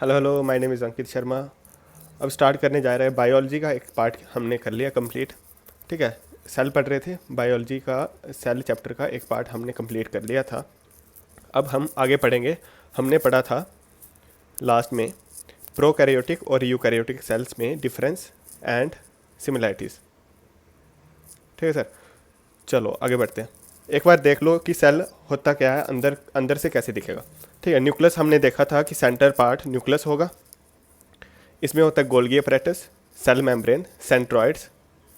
Hello hello, my name is Ankit Sharma. अब start करने जा रहे हैं बायोलॉजी का एक पार्ट हमने कर लिया कंप्लीट। ठीक है, सेल पढ़ रहे थे, बायोलॉजी का सेल चैप्टर का एक पार्ट हमने कंप्लीट कर लिया था। अब हम आगे पढ़ेंगे। हमने पढ़ा था लास्ट में प्रोकैरियोटिक और यूकैरियोटिक सेल्स में डिफरेंस एंड सिमिलैरिटीज़। ठीक है सर, चलो आगे बढ़ते हैं। एक बार देख लो कि सेल होता क्या है, अंदर अंदर से कैसे दिखेगा। ठीक है, न्यूक्लियस हमने देखा था कि सेंटर पार्ट न्यूक्लियस होगा। इसमें होता है Golgi apparatus, cell membrane, centroids,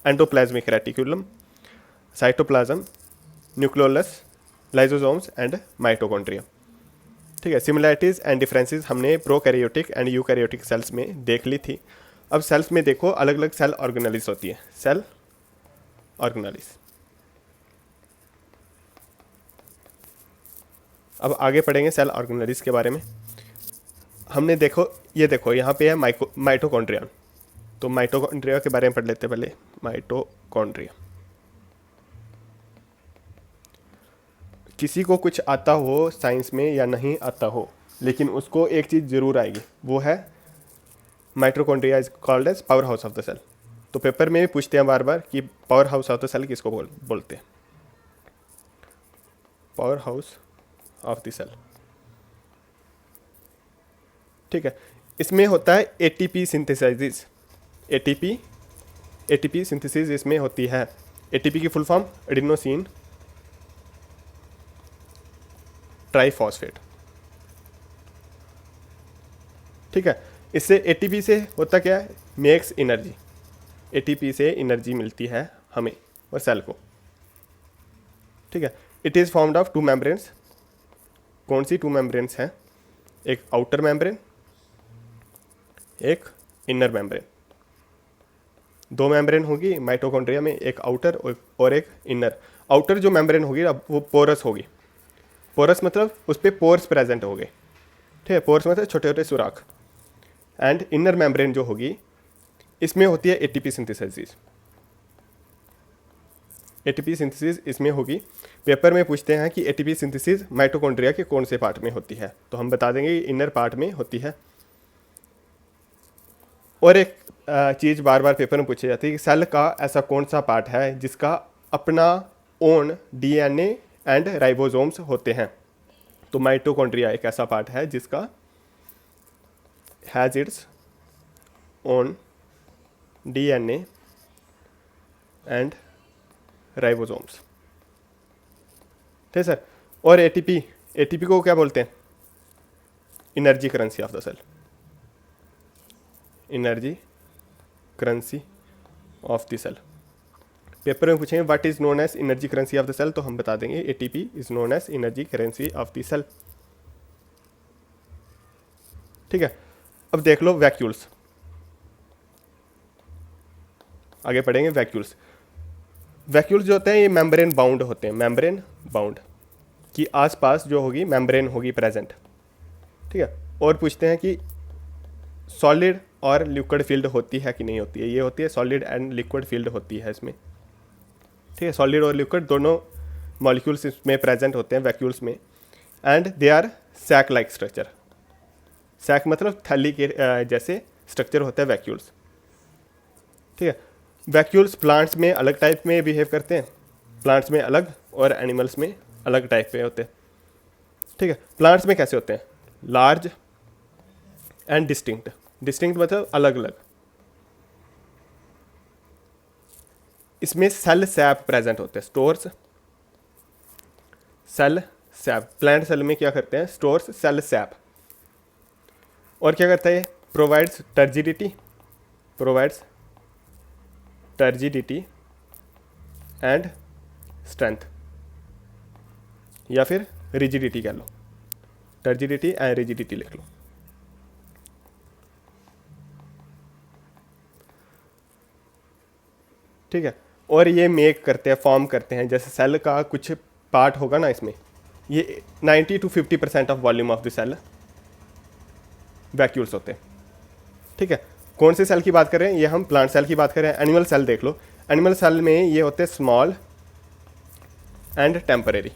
endoplasmic reticulum, cytoplasm, nucleolus, lysosomes and mitochondria. ठीक है, सिमिलैरिटीज़ एंड डिफरेंसेस हमने प्रोकैरियोटिक एंड यूकैरियोटिक सेल्स में देख ली थी। अब सेल्स में देखो अलग अलग सेल ऑर्गेनेलिस होती है। Cell organelles. अब आगे पढ़ेंगे सेल ऑर्गेनेलिस के बारे में। हमने देखो, ये देखो यहाँ पे है माइटोकॉन्ड्रिया। तो माइटोकॉन्ड्रिया के बारे में पढ़ लेते हैं पहले। माइटोकॉन्ड्रिया, किसी को कुछ आता हो साइंस में या नहीं आता हो, लेकिन उसको एक चीज़ ज़रूर आएगी, वो है mitochondria is called as power house of the cell. तो पेपर में भी पूछते हैं बार बार कि power house of the cell किसको बोलते हैं। Power house of the cell. ठीक है, इसमें होता है ATP synthesis. ATP ATP synthesis इसमें होती है। एटीपी की फुल फॉर्म एडिनोसिन ट्राइफॉस्फेट। ठीक है, इससे एटीपी से होता क्या है, मेक्स एनर्जी। एटीपी से एनर्जी मिलती है हमें और सेल को। ठीक है, it is formed of to membranes. कौन सी टू मेम्ब्रेन्स हैं? एक आउटर मेम्ब्रेन, एक इनर मेम्ब्रेन। दो मेम्ब्रेन होगी माइटोकॉन्ड्रिया में, एक आउटर और एक इनर। आउटर जो मेम्ब्रेन होगी अब वो पोरस होगी। पोरस मतलब उस पर पोर्स प्रेजेंट हो गए। ठीक है, पोर्स मतलब छोटे छोटे सुराख। एंड इनर मेम्ब्रेन जो होगी, इसमें होती है एटीपी सिंथेसिस। एटीपी सिंथेसिस इसमें होगी। पेपर में पूछते हैं कि एटीपी सिंथेसिस माइटोकॉन्ड्रिया के कौन से पार्ट में होती है, तो हम बता देंगे इनर पार्ट में होती है। और एक चीज़ बार बार पेपर में पूछी जाती है कि सेल का ऐसा कौन सा पार्ट है जिसका अपना ओन डीएनए एंड राइबोसोम्स होते हैं। तो माइटोकॉन्ड्रिया एक ऐसा पार्ट है जिसका has its own DNA and ribosomes. ठीक है सर। और एटीपी, एटीपी को क्या बोलते हैं? Energy currency of the cell. Energy currency of the cell. Paper में पूछेंगे what is known as energy currency of the cell, तो हम बता देंगे ATP is known as energy currency of the cell. ठीक है, अब देख लो वैक्यूल्स। आगे पढ़ेंगे वैक्यूल्स। वैक्यूल्स जो होते हैं ये मेम्ब्रेन बाउंड होते हैं। मेम्ब्रेन बाउंड की आसपास जो होगी मेम्ब्रेन होगी प्रेजेंट। ठीक है, और पूछते हैं कि सॉलिड और लिक्विड फील्ड होती है कि नहीं होती है। ये होती है, सॉलिड एंड लिक्विड फील्ड होती है इसमें। ठीक है, सॉलिड और लिक्विड दोनों मॉलिक्यूल्स इसमें प्रेजेंट होते हैं वैक्यूल्स में। And they are sac like structure. Sac मतलब थैली के जैसे स्ट्रक्चर होता है वैक्यूल्स। ठीक है, वैक्यूल्स प्लांट्स में अलग टाइप में बिहेव करते हैं, प्लांट्स में अलग और एनिमल्स में अलग टाइप पे होते हैं। ठीक है, प्लांट्स में कैसे होते हैं? Large and distinct. डिस्टिंक्ट मतलब अलग अलग। इसमें सेल सैप प्रेजेंट होते हैं, stores cell sap. Plant cell में क्या करते हैं? Stores cell sap. और क्या करता है? Provides turgidity, provides turgidity and strength, या फिर रिजिडिटी कह लो। टर्जिडिटी एंड रिजिडिटी लिख लो। ठीक है, और ये मेक करते हैं, फॉर्म करते हैं। जैसे सेल का कुछ पार्ट होगा ना, इसमें ये 90 to 50% of volume of the cell vacuoles होते हैं। ठीक है, कौन से सेल की बात कर रहे हैं? ये हम प्लांट सेल की बात कर रहे हैं। एनिमल सेल देख लो। एनिमल सेल में ये होते हैं स्मॉल एंड टेम्परेरी।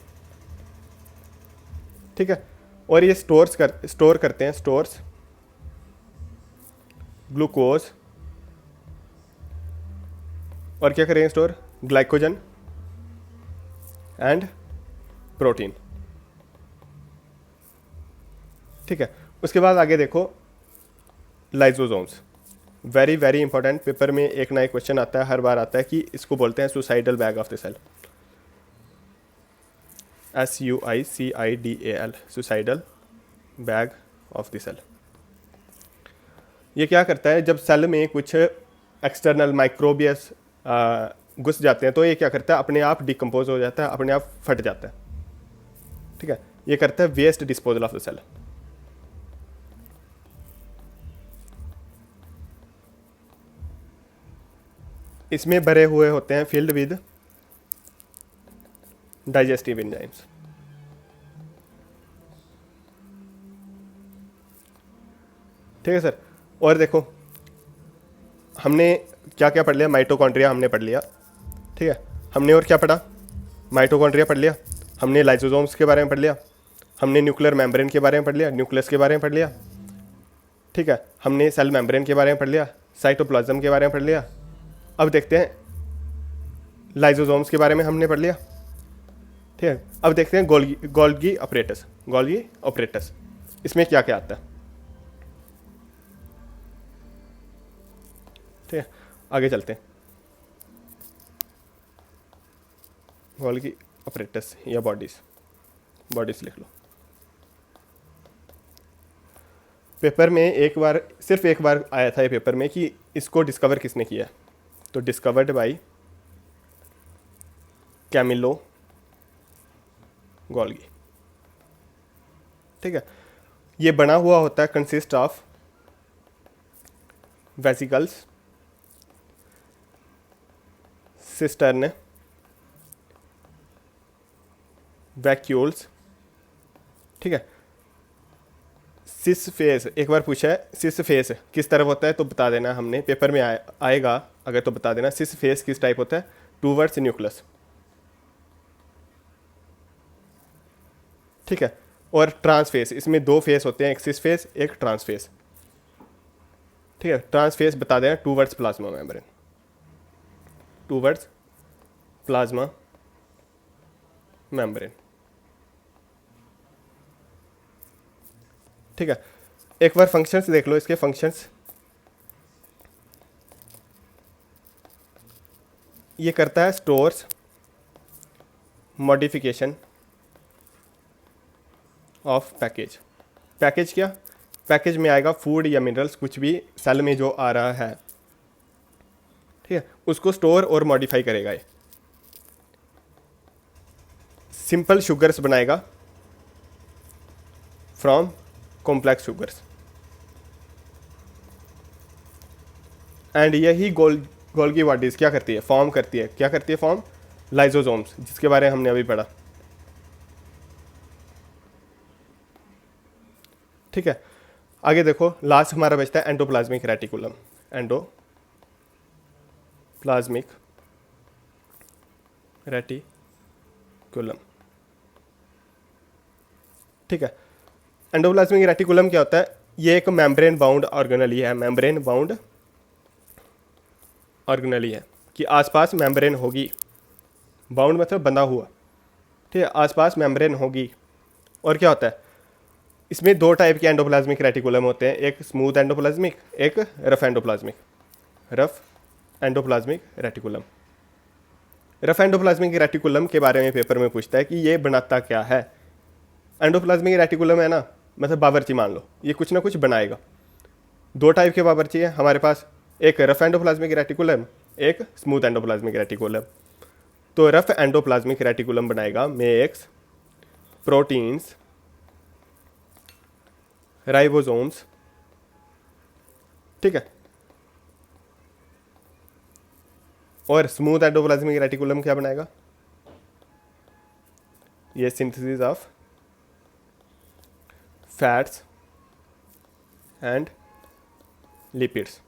ठीक है, और ये स्टोर करते हैं, स्टोर्स ग्लूकोज, और क्या करेंगे स्टोर, ग्लाइकोजन एंड प्रोटीन। ठीक है, उसके बाद आगे देखो lysosomes, very very important, paper में एक ना एक क्वेश्चन आता है, हर बार आता है कि इसको बोलते हैं suicidal bag of the cell, SUICIDAL, suicidal bag of the cell. ये क्या करता है, जब सेल में कुछ एक्सटर्नल माइक्रोबियस घुस जाते हैं तो ये क्या करता है, अपने आप डिकम्पोज हो जाता है, अपने आप फट जाता है। ठीक है, ये करता है waste disposal of the cell. इसमें भरे हुए होते हैं फिल्ड विद डाइजेस्टिव एंजाइम्स। ठीक है सर, और देखो हमने क्या क्या पढ़ लिया, माइटोकॉन्ड्रिया हमने पढ़ लिया। ठीक है, हमने और क्या पढ़ा, माइटोकॉन्ड्रिया पढ़ लिया, हमने लाइसोसोम्स के बारे में पढ़ लिया, हमने न्यूक्लियर मेम्ब्रेन के बारे में पढ़ लिया, न्यूक्लियस के बारे में पढ़ लिया। ठीक है, हमने सेल मेम्ब्रेन के बारे में पढ़ लिया, साइटोप्लाज्म के बारे में पढ़ लिया। अब देखते हैं लाइसोसोम्स के बारे में हमने पढ़ लिया। ठीक है, अब देखते हैं गोल्गी ऑपरेटस, गोल्गी ऑपरेटस, इसमें क्या क्या आता है। ठीक है, आगे चलते हैं। गोल्गी ऑपरेटस या बॉडीज लिख लो। पेपर में एक बार, सिर्फ एक बार आया था ये पेपर में कि इसको डिस्कवर किसने किया, तो डिस्कवर्ड बाय कैमिलो गोल्गी। ठीक है, ये बना हुआ होता है, consist of vesicles, cistern, vacuoles. ठीक है, सिस फेस, एक बार पूछा है सिस फेस किस तरफ होता है तो बता देना, हमने पेपर में आएगा अगर तो बता देना सिस फेस किस टाइप होता है, टूवर्ड्स न्यूक्लियस। ठीक है, और ट्रांसफेस, इसमें दो फेस होते हैं, एक सिस फेस एक ट्रांसफेस। ठीक है, ट्रांसफेस बता देना towards plasma membrane, towards plasma membrane. ठीक है, एक बार फंक्शंस देख लो, इसके फंक्शंस, ये करता है stores, modification of package. Package क्या, पैकेज में आएगा फूड या मिनरल्स, कुछ भी सेल में जो आ रहा है। ठीक है, उसको स्टोर और मॉडिफाई करेगा ये। सिंपल शुगर्स बनाएगा फ्रॉम कॉम्प्लेक्स शुगर्स, एंड यही गोल्गी बॉडीज क्या करती है, फॉर्म करती है, क्या करती है फॉर्म, लाइसोसोम्स, जिसके बारे में हमने अभी पढ़ा। ठीक है, आगे देखो लास्ट हमारा बचता है एंडोप्लाज्मिक रेटिकुलम, एंडोप्लाज्मिक रेटिकुलम। ठीक है, एंडोप्लाज्मिक रेटिकुलम क्या होता है, ये एक मेम्ब्रेन बाउंड ऑर्गेनेली है, मेम्ब्रेन बाउंड ऑर्गेनेली है कि आसपास मेम्ब्रेन होगी, बाउंड मतलब बंधा हुआ। ठीक है, आसपास मेम्ब्रेन होगी। और क्या होता है, इसमें दो टाइप के एंडोप्लाज्मिक रेटिकुलम होते हैं, एक स्मूथ एंडोप्लाज्मिक, एक rough endoplasmic. Rough endoplasmic reticulum, rough endoplasmic reticulum के बारे में पेपर में पूछता है कि ये बनाता क्या है। एंडोप्लाज्मिक रेटिकुलम है ना, मतलब बावर्ची मान लो, ये कुछ ना कुछ बनाएगा। दो टाइप के बावर्ची है हमारे पास, एक रफ एंडोप्लाज्मिक रेटिकुलम, एक स्मूथ एंडोप्लाज्मिक रेटिकुलम। तो रफ एंडोप्लाज्मिक रेटिकुलम बनाएगा मेक्स प्रोटीन्स, राइबोसोम्स। ठीक है, और स्मूथ एंडोप्लाज्मिक रेटिकुलम क्या बनाएगा, ये synthesis of fats and lipids.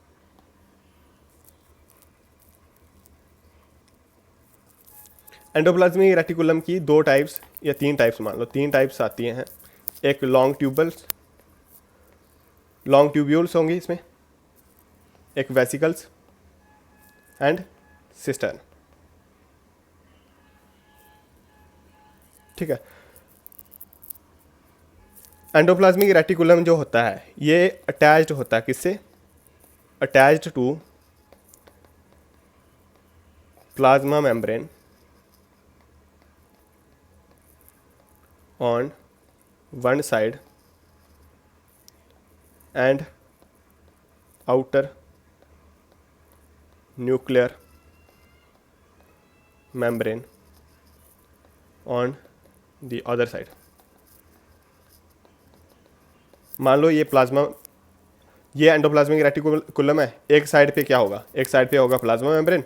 Endoplasmic reticulum की दो टाइप्स या तीन टाइप्स मान लो, तीन टाइप्स आती हैं। एक लॉन्ग ट्यूब्यूल्स होंगी इसमें, एक वेसिकल्स एंड सिस्टर्न। ठीक है, एंडोप्लाज्मिक रेटिकुलम जो होता है ये अटैच्ड होता है किससे, attached to plasma membrane on one side and outer nuclear membrane on the other side. मान लो ये एंडोप्लाज्मिक रेटिकुलम है, एक साइड पे क्या होगा, एक साइड पे होगा प्लाज्मा मेम्ब्रेन,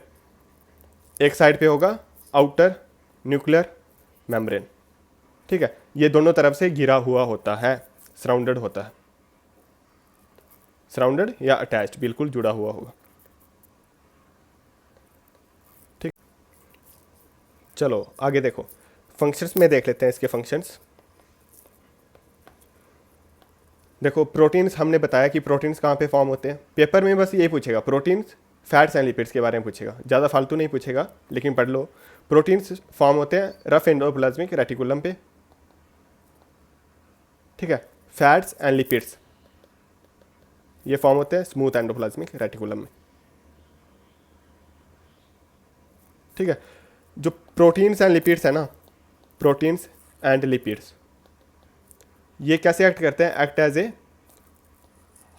एक साइड पे होगा आउटर न्यूक्लियर मेम्ब्रेन। ठीक है, ये दोनों तरफ से घिरा हुआ होता है, सराउंडेड होता है, सराउंडेड या अटैच्ड, बिल्कुल जुड़ा हुआ होगा। ठीक, चलो आगे देखो, फंक्शंस में देख लेते हैं इसके फंक्शंस। देखो प्रोटीन्स हमने बताया कि प्रोटीन्स कहाँ पे फॉर्म होते हैं, पेपर में बस ये पूछेगा प्रोटीन्स फैट्स एंड लिपिड्स के बारे में पूछेगा, ज़्यादा फालतू नहीं पूछेगा, लेकिन पढ़ लो। प्रोटीन्स फॉर्म होते हैं रफ एंडोप्लाज्मिक रेटिकुलम पे। ठीक है, फैट्स एंड लिपिड्स ये फॉर्म होते हैं स्मूथ एंडोप्लाज्मिक रेटिकुलम में। ठीक है, जो प्रोटीन्स एंड लिपिड्स है ना, प्रोटीन्स एंड लिपिड्स ये कैसे एक्ट करते हैं, act as a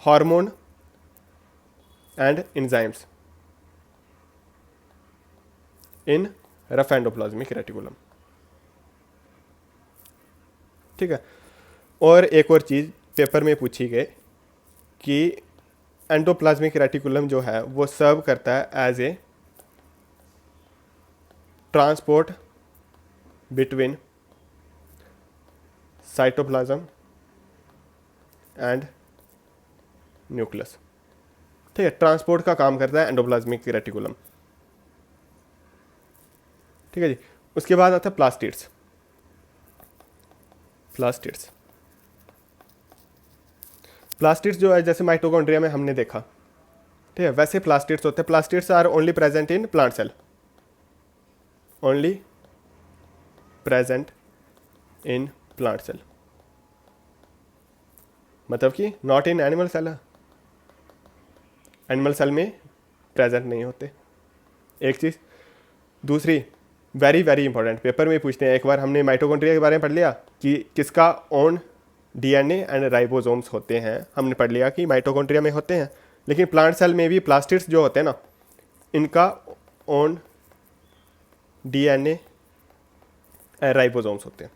hormone and enzymes in rough endoplasmic reticulum. ठीक है, और एक और चीज़ पेपर में पूछी गई कि एंडोप्लाज्मिक रेटिकुलम जो है वो सर्व करता है as a transport between cytoplasm and nucleus. ठीक है, ट्रांसपोर्ट का काम करता है एंडोप्लाज्मिक रेटिकुलम। ठीक है जी, उसके बाद आता है प्लास्टिड्स। प्लास्टिड्स प्लास्टिड्स जो है जैसे माइटोकॉन्ड्रिया में हमने देखा, ठीक है, वैसे प्लास्टिड्स होते हैं। Plastids are only present in plant cell, only present in plant cell, मतलब कि not in animal cell. Animal cell में प्रेजेंट नहीं होते, एक चीज़। दूसरी वेरी वेरी इंपॉर्टेंट, पेपर में पूछते हैं, एक बार हमने माइटोकॉन्ड्रिया के बारे में पढ़ लिया कि किसका ओन डीएनए एंड राइबोसोम्स होते हैं, हमने पढ़ लिया कि माइटोकॉन्ड्रिया में होते हैं, लेकिन प्लांट सेल में भी प्लास्टिड्स जो होते हैं ना, इनका ओन डीएनए एंड राइबोसोम्स होते हैं।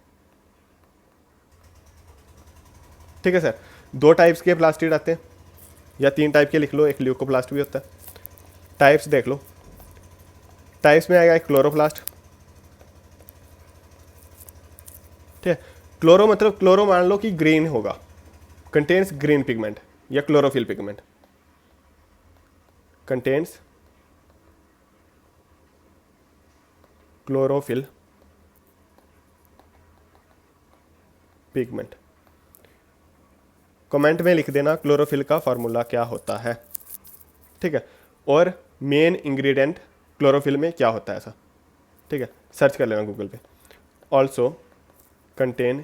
ठीक है सर, 2 टाइप्स के प्लास्टिड आते हैं या 3 टाइप के लिख लो, एक ल्यूकोप्लास्ट भी होता है। टाइप्स देख लो, टाइप्स में आएगा एक क्लोरोप्लास्ट। ठीक है, क्लोरो मतलब क्लोरो मान लो कि ग्रीन होगा, कंटेन्स ग्रीन पिगमेंट या chlorophyll pigment, contains chlorophyll pigment. Comment में लिख देना क्लोरोफिल का फार्मूला क्या होता है। ठीक है, और मेन इंग्रेडिएंट क्लोरोफिल में क्या होता है ऐसा। ठीक है, सर्च कर लेना गूगल पे। Also contain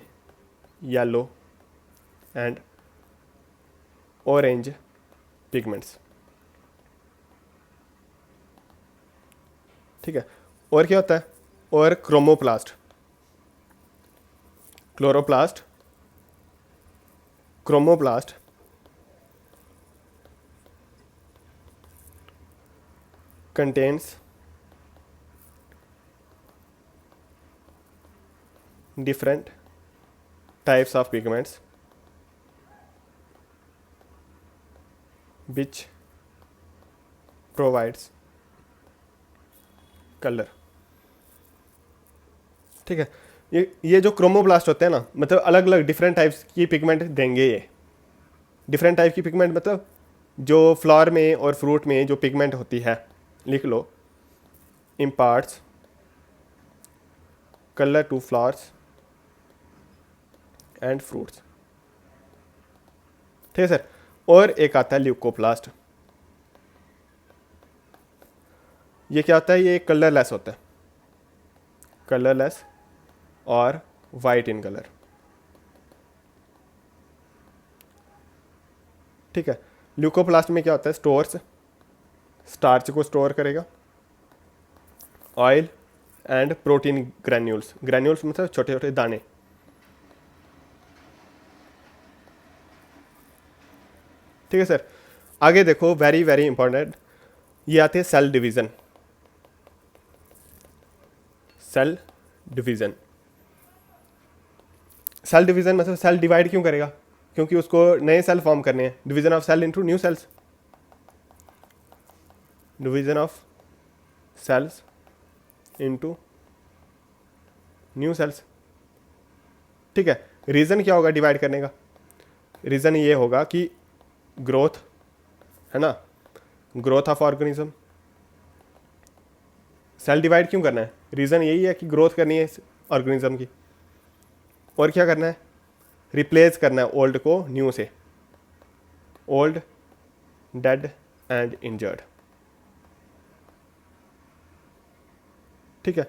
yellow and orange pigments. ठीक है, और क्या होता है, और chromoplast, chloroplast, chromoplast contains different types of pigments which provides color। ठीक है, ये जो क्रोमोब्लास्ट होते हैं ना, मतलब अलग अलग डिफरेंट टाइप्स की पिगमेंट देंगे। ये डिफरेंट टाइप की पिगमेंट मतलब जो फ्लावर में और फ्रूट में जो पिगमेंट होती है, लिख लो, imparts colour to flowers and fruits. ठीक है सर, और एक आता है ल्यूकोप्लास्ट। ये क्या होता है, ये कलरलेस होता है, कलरलेस और वाइट इन कलर। ठीक है। ल्यूकोप्लास्ट में क्या होता है, स्टोर्स, स्टार्च को स्टोर करेगा, oil and protein granules, granules मतलब छोटे छोटे दाने। ठीक है सर। आगे देखो, वेरी वेरी इंपॉर्टेंट, ये आते हैं cell division. Cell division, cell division मतलब सेल डिवाइड क्यों करेगा, क्योंकि उसको नए सेल फॉर्म करने हैं। Division of cell into new cells, division of cells into new cells. ठीक है। रीज़न क्या होगा डिवाइड करने का, रीज़न ये होगा कि ग्रोथ, है ना, growth of organism. Cell divide क्यों करना है, रीज़न यही है कि ग्रोथ करनी है ऑर्गेनिज्म की। और क्या करना है, रिप्लेस करना है ओल्ड को न्यू से, ओल्ड, डेड एंड इंजर्ड। ठीक है।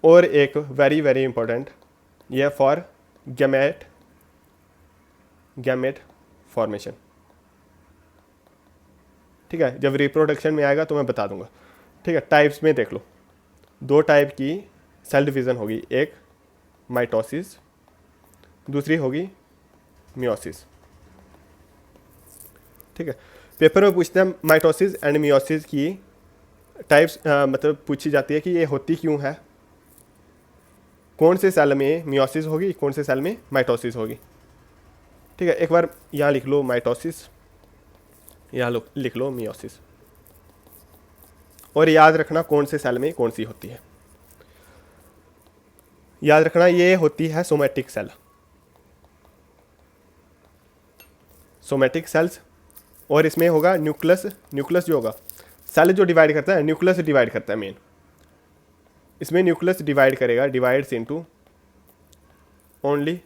और एक वेरी वेरी इंपॉर्टेंट, ये फॉर गैमेट, गैमेट फॉर्मेशन। ठीक है, जब रिप्रोडक्शन में आएगा तो मैं बता दूंगा। ठीक है। टाइप्स में देख लो, दो टाइप की सेल डिवीज़न होगी, एक माइटोसिस, दूसरी होगी मियोसिस। ठीक है। पेपर में पूछते हैं माइटोसिस एंड मियोसिस की टाइप्स, मतलब पूछी जाती है कि ये होती क्यों है, कौन से सेल में मियोसिस होगी, कौन से सेल में माइटोसिस होगी। ठीक है। एक बार यहाँ लिख लो माइटोसिस, यहाँ लिख लो मियोसिस, और याद रखना कौन से सेल में कौन सी होती है। याद रखना ये होती है सोमैटिक सेल, सोमैटिक सेल्स, और इसमें होगा न्यूक्लियस, न्यूक्लियस जो होगा सेल जो डिवाइड करता है, न्यूक्लियस डिवाइड करता है मेन, इसमें न्यूक्लियस डिवाइड करेगा, डिवाइड्स इनटू ओनली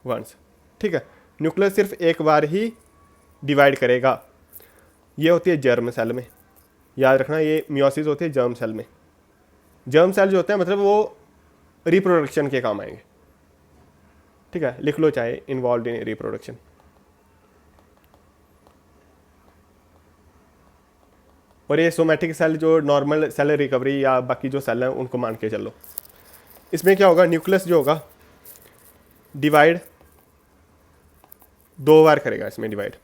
वंस। ठीक है। न्यूक्लियस सिर्फ एक बार ही डिवाइड करेगा, ये होती है जर्म सेल में। याद रखना ये मियोसिस होती है जर्म सेल में। जर्म सेल जो होते हैं मतलब वो रिप्रोडक्शन के काम आएंगे। ठीक है, लिख लो चाहे इन्वॉल्व इन रिप्रोडक्शन। और ये सोमैटिक सेल जो नॉर्मल सेल रिकवरी या बाकी जो सेल हैं उनको मान के चलो। इसमें क्या होगा, न्यूक्लियस जो होगा डिवाइड दो बार करेगा, इसमें डिवाइड।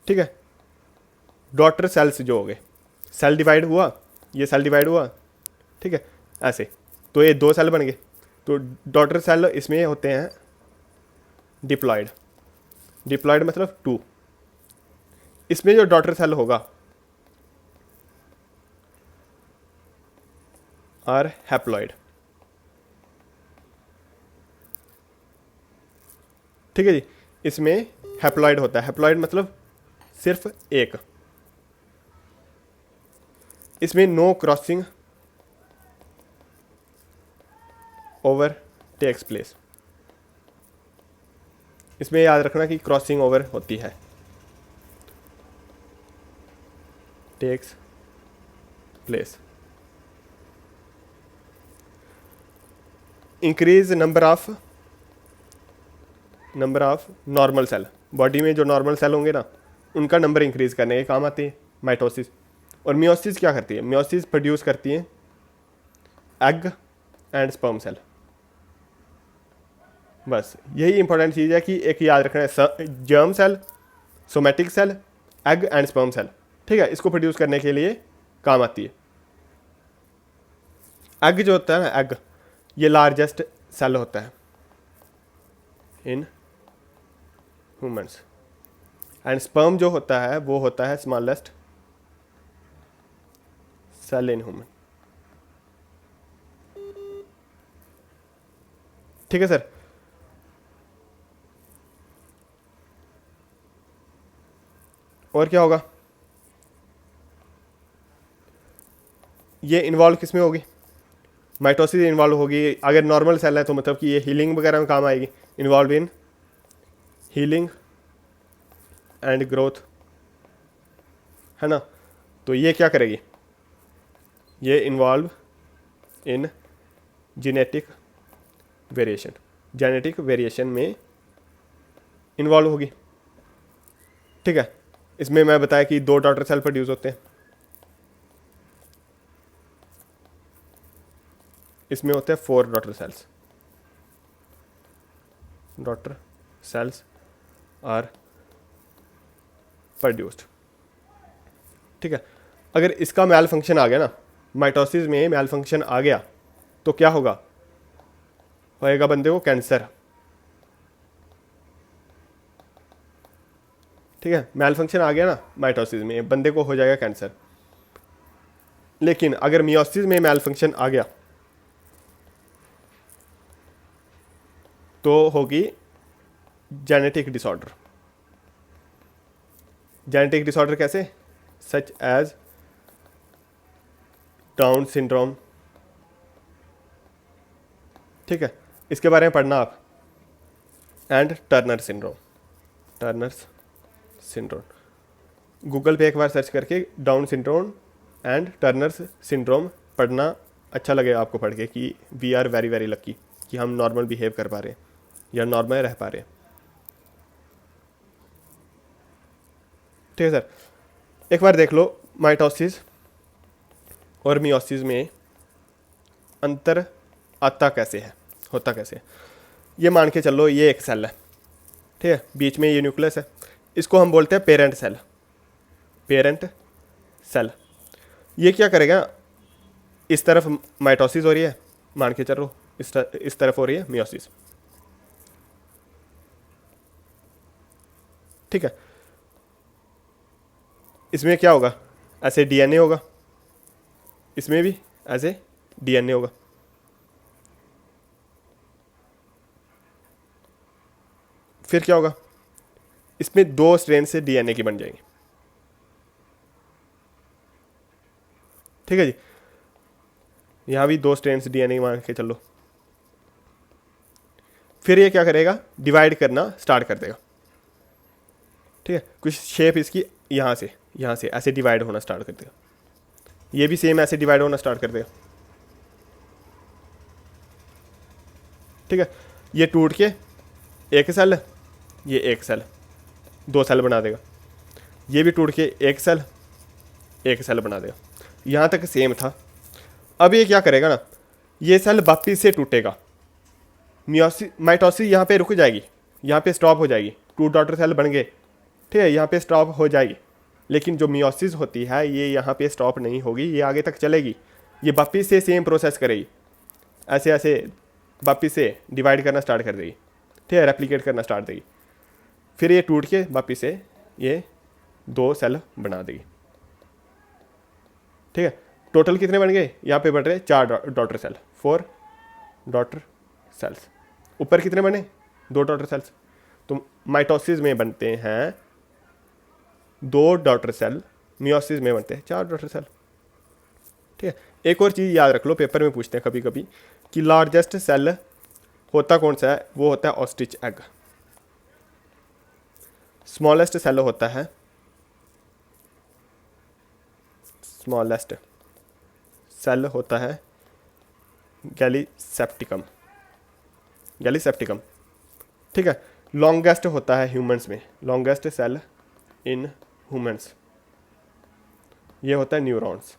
ठीक है। डॉटर सेल्स जो हो गए, सेल डिवाइड हुआ, ये सेल डिवाइड हुआ, ठीक है, ऐसे, तो ये दो सेल बन गए। तो डॉटर सेल इसमें होते हैं डिप्लॉयड, डिप्लॉयड मतलब टू। इसमें जो डॉटर सेल होगा आर हैप्लॉयड। ठीक है जी। इसमें हैप्लॉयड होता है, हैप्लॉयड मतलब सिर्फ एक। इसमें no crossing over takes place. इसमें याद रखना कि क्रॉसिंग ओवर होती है, takes place. Increase number of normal cell, body में जो नॉर्मल सेल होंगे ना उनका नंबर इंक्रीज करने के काम आती है माइटोसिस। और मियोसिस क्या करती है, मियोसिस प्रोड्यूस करती है एग एंड स्पर्म सेल। बस यही इंपॉर्टेंट चीज़ है कि एक याद रखना है, germ cell, somatic cell, egg and sperm cell. ठीक है, इसको प्रोड्यूस करने के लिए काम आती है। एग जो होता है ना, एग ये लार्जेस्ट सेल होता है इन ह्यूमंस, एंड स्पर्म जो होता है वो होता है स्मॉलेस्ट सेल इन ह्यूमन। ठीक है सर। और क्या होगा, ये इन्वॉल्व किस में होगी, माइटोसिस इन्वॉल्व होगी। अगर नॉर्मल सेल है तो मतलब कि ये हीलिंग वगैरह में काम आएगी, involve in healing and growth, है ना। तो ये क्या करेगी, ये involve in genetic variation, genetic variation में इन्वॉल्व होगी। ठीक है, इसमें मैं बताया कि 2 डॉटर सेल प्रोड्यूस होते हैं, इसमें होते हैं 4 daughter cells. Daughter cells are produced. ठीक है, अगर इसका मैल फंक्शन आ गया ना, माइटोसिस में मैल फंक्शन आ गया तो क्या होगा, होएगा बंदे को कैंसर। ठीक है, मैल फंक्शन आ गया ना माइटोसिस में, बंदे को हो जाएगा कैंसर। लेकिन अगर मियोसिस में मैल फंक्शन आ गया तो होगी जेनेटिक डिसऑर्डर। जेनेटिक डिसऑर्डर कैसे, सच एज डाउन सिंड्रोम। ठीक है, इसके बारे में पढ़ना आप, and Turner syndrome. Turner's syndrome Google पे एक बार सर्च करके Down syndrome and Turner's syndrome पढ़ना, अच्छा लगेगा आपको पढ़ के कि we are very very lucky कि हम नॉर्मल बिहेव कर पा रहे हैं या नॉर्मल रह पा रहे हैं। ठीक है सर, एक बार देख लो माइटोसिस और मियोसिस में अंतर आता कैसे है, होता कैसे है। ये मान के चलो ये एक सेल है, ठीक है, बीच में ये न्यूक्लियस है, इसको हम बोलते हैं पेरेंट सेल। पेरेंट सेल ये क्या करेगा, इस तरफ माइटोसिस हो रही है, मान के चलो इस तरफ हो रही है मियोसिस। ठीक है, इसमें क्या होगा, ऐसे डीएनए होगा, इसमें भी ऐसे डीएनए होगा। फिर क्या होगा, इसमें 2 स्ट्रेन से डीएनए की बन जाएंगी। ठीक है जी, यहाँ भी 2 स्ट्रेन से डीएनए मान के चलो। फिर ये क्या करेगा, डिवाइड करना स्टार्ट कर देगा। ठीक है, कुछ शेप इसकी यहाँ से ऐसे डिवाइड होना स्टार्ट कर देगा, ये भी सेम ऐसे डिवाइड होना स्टार्ट कर देगा। ठीक है, ये टूट के एक सेल, ये एक सेल, 2 सेल बना देगा। ये भी टूट के एक सेल बना देगा। यहाँ तक सेम था। अब ये क्या करेगा ना, ये सेल वापिस से टूटेगा, माइटोसिस यहाँ पे रुक जाएगी, यहाँ पे स्टॉप हो जाएगी, 2 डॉटर सेल बन गए। ठीक है, यहाँ पे स्टॉप हो जाएगी। लेकिन जो मियोसिस होती है ये यहाँ पे स्टॉप नहीं होगी, ये आगे तक चलेगी, ये वापिस से सेम प्रोसेस करेगी, ऐसे ऐसे वापिस से डिवाइड करना स्टार्ट कर देगी। ठीक है, रेप्लिकेट करना स्टार्ट देगी। फिर ये टूट के वापिस से ये 2 सेल बना देगी। ठीक है, टोटल कितने बन गए, यहाँ पे बन रहे 4 डॉटर सेल, 4 डॉटर सेल्स। ऊपर कितने बने, 2 डॉटर सेल्स। तो माइटोसिस में बनते हैं 2 डॉटर सेल, मियोसिस में बनते हैं 4 डॉटर सेल। ठीक है, एक और चीज़ याद रख लो, पेपर में पूछते हैं कभी कभी कि लार्जेस्ट सेल होता कौन सा है, वो होता है ऑस्ट्रिच एग। स्मॉलेस्ट सेल होता है, स्मॉलेस्ट सेल होता है गैलीसेप्टिकम। ठीक है, लॉन्गेस्ट होता है ह्यूमंस में, लॉन्गेस्ट सेल इन ह्यूमंस ये होता है न्यूरॉन्स।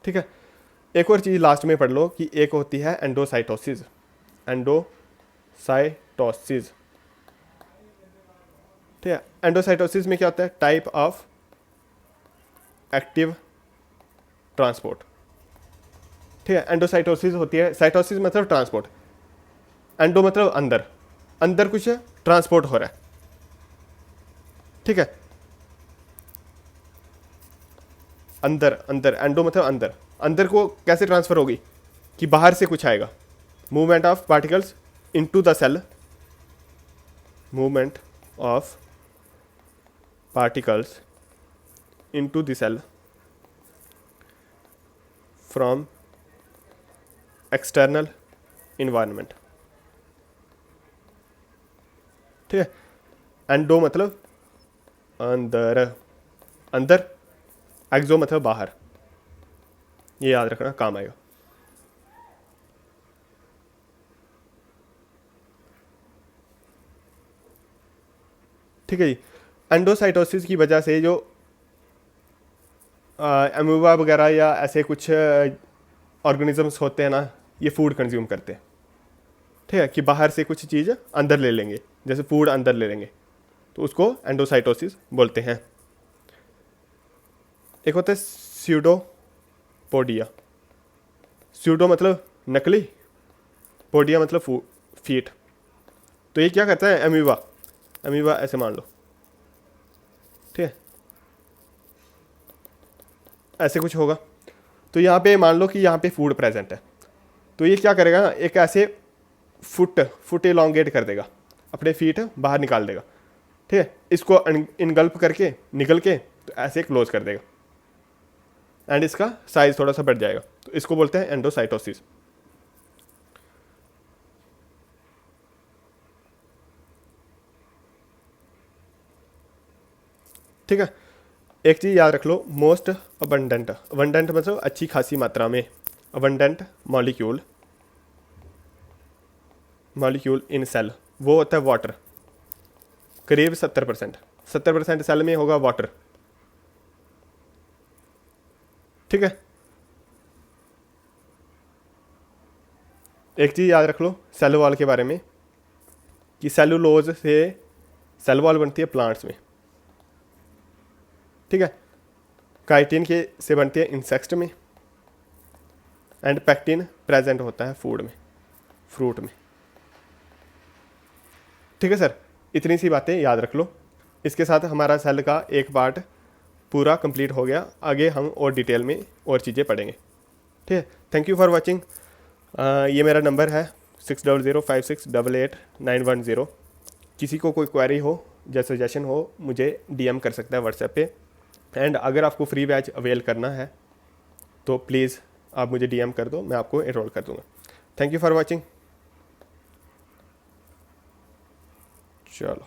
ठीक है, एक और चीज़ लास्ट में पढ़ लो कि एक होती है एंडोसाइटोसिस। ठीक है, एंडोसाइटोसिस में क्या होता है, टाइप ऑफ एक्टिव ट्रांसपोर्ट। ठीक है, एंडोसाइटोसिस होती है, साइटोसिस मतलब ट्रांसपोर्ट, एंडो मतलब अंदर, अंदर कुछ ट्रांसपोर्ट हो रहा है। ठीक है, अंदर एंडो मतलब अंदर, अंदर को कैसे ट्रांसफर होगी कि बाहर से कुछ आएगा, movement of particles into the cell, movement of particles into the cell from external environment. ठीक है, एंडो मतलब अंदर, अंदर, एक्सो मतलब बाहर, ये याद रखना, काम आएगा। ठीक है जी। एंडोसाइटोसिस की वजह से जो अमीबा वगैरह या ऐसे कुछ ऑर्गेनिजम्स होते हैं ना, ये फूड कंज्यूम करते हैं। ठीक है, कि बाहर से कुछ चीज़ अंदर ले लेंगे, जैसे फूड अंदर ले लेंगे, तो उसको एंडोसाइटोसिस बोलते हैं। एक होता है स्यूडोपोडिया। स्यूडो मतलब नकली, पोडिया मतलब फीट। तो ये क्या करता है, अमीबा, अमीबा ऐसे मान लो, ठीक है, ऐसे कुछ होगा। तो यहाँ पे मान लो कि यहाँ पे फूड प्रेजेंट है, तो ये क्या करेगा ना, एक ऐसे फुट एलोंगेट कर देगा, अपने फीट बाहर निकाल देगा। ठीक है, इसको इनगल्प करके निकल के तो ऐसे क्लोज कर देगा, एंड इसका साइज थोड़ा सा बढ़ जाएगा, तो इसको बोलते हैं एंडोसाइटोसिस। ठीक है, एक चीज़ याद रख लो, मोस्ट अबंडेंट, अबंडेंट मतलब अच्छी खासी मात्रा में, abundant molecule, molecule in cell, वो होता है वाटर। करीब 70%, 70% सेल में होगा वाटर। ठीक है, एक चीज़ याद रख लो सेल वॉल के बारे में, कि सेलुलोज से सेल वॉल बनती है प्लांट्स में। ठीक है, काइटिन के से बनती है इंसेक्ट में, एंड पैक्टिन प्रेजेंट होता है फूड में, फ्रूट में। ठीक है सर, इतनी सी बातें याद रख लो। इसके साथ हमारा सेल का एक पार्ट पूरा कंप्लीट हो गया। आगे हम और डिटेल में और चीज़ें पढ़ेंगे। ठीक है, थैंक यू फॉर वॉचिंग। ये मेरा नंबर है 6005688910। किसी को कोई क्वेरी हो या सजेशन हो, मुझे डीएम कर सकता है व्हाट्सएप पे। एंड अगर आपको फ्री बैच अवेल करना है तो प्लीज़ आप मुझे डीएम कर दो, मैं आपको एनरोल कर दूँगा। Thank you for watching. चलो।